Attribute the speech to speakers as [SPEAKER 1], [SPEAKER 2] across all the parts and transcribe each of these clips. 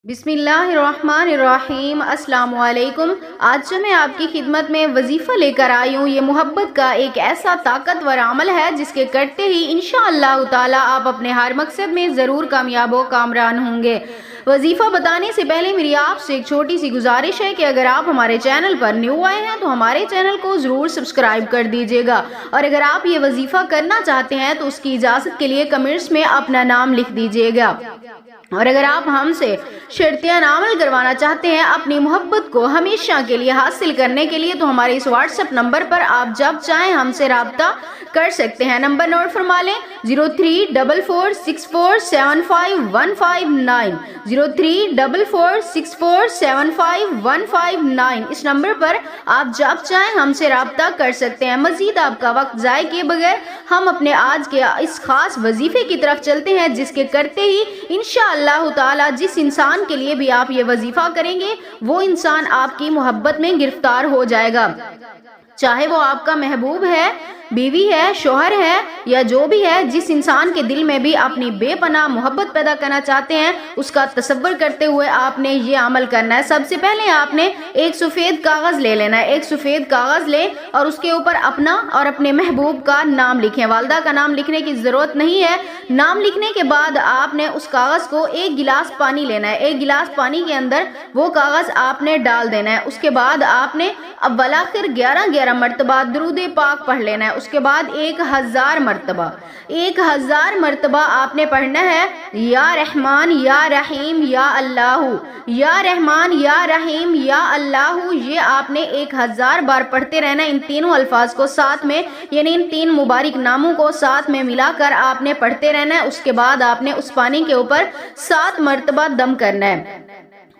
[SPEAKER 1] बिस्मिल्लाहिर्रहमानिर्रहीम। अस्सलाम वालेकुम। आज जो मैं आपकी खिदमत में वजीफ़ा लेकर आई हूँ, ये मोहब्बत का एक ऐसा ताकतवर अमल है जिसके करते ही इंशाअल्लाह ताला आप अपने हर मकसद में ज़रूर कामयाब व कामरान होंगे। वजीफ़ा बताने से पहले मेरी आपसे एक छोटी सी गुजारिश है कि अगर आप हमारे चैनल पर न्यू आए हैं तो हमारे चैनल को ज़रूर सब्सक्राइब कर दीजिएगा, और अगर आप ये वजीफ़ा करना चाहते हैं तो उसकी इजाज़त के लिए कमेंट्स में अपना नाम लिख दीजिएगा। और अगर आप हमसे शर्तियान अमल करवाना चाहते हैं अपनी मोहब्बत को हमेशा के लिए हासिल करने के लिए, तो हमारे इस व्हाट्सएप नंबर पर आप जब चाहें हमसे राब्ता कर सकते हैं। नंबर नोट फरमा लें 0344647515 0344647515। इस नंबर पर आप जब चाहें हमसे राब्ता कर सकते हैं। मजीद आपका वक्त ज़ाय किए बगैर हम अपने आज के इस खास वजीफे की तरफ चलते हैं, जिसके करते ही इंशाअल्लाह ताला जिस इंसान के लिए भी आप ये वजीफा करेंगे वो इंसान आपकी मोहब्बत में गिरफ्तार हो जाएगा। चाहे वो आपका महबूब है, बीवी है, शोहर है या जो भी है, जिस इंसान के दिल में भी अपनी बेपनाह मोहब्बत पैदा करना चाहते हैं उसका तसव्वुर करते हुए आपने ये अमल करना है। सबसे पहले आपने एक सफ़ेद कागज़ ले लेना है। एक सफ़ेद कागज़ लें और उसके ऊपर अपना और अपने महबूब का नाम लिखें। वालदा का नाम लिखने की ज़रूरत नहीं है। नाम लिखने के बाद आपने उस कागज़ को एक गिलास पानी लेना है। एक गिलास पानी के अंदर वो कागज़ आपने डाल देना है। उसके बाद आपने अव्वल आखिर 11 मरतबा दुरूद पाक पढ़ लेना है। उसके बाद 1000 मरतबा आपने पढ़ना है या रहमान या रहीम या अल्लाहु, या रहमान या रहीम या अल्लाहु। ये आपने 1000 बार पढ़ते रहना। इन तीनों अल्फाज को साथ में, यानी इन 3 मुबारक नामों को साथ में मिलाकर आपने पढ़ते रहना है। उसके बाद आपने उस पानी के ऊपर 7 मरतबा दम करना है।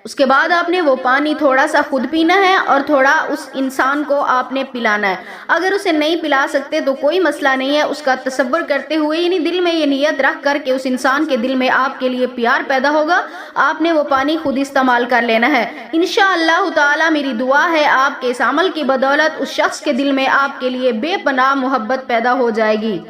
[SPEAKER 1] उसके बाद आपने वो पानी थोड़ा सा खुद पीना है और थोड़ा उस इंसान को आपने पिलाना है। अगर उसे नहीं पिला सकते तो कोई मसला नहीं है। उसका तसव्वुर करते हुए, यानी दिल में ये नियत रख कर के उस इंसान के दिल में आपके लिए प्यार पैदा होगा, आपने वो पानी खुद इस्तेमाल कर लेना है। इंशाअल्लाह ताला मेरी दुआ है आपके इस अमल की बदौलत उस शख्स के दिल में आपके लिए बेपनाह मोहब्बत पैदा हो जाएगी।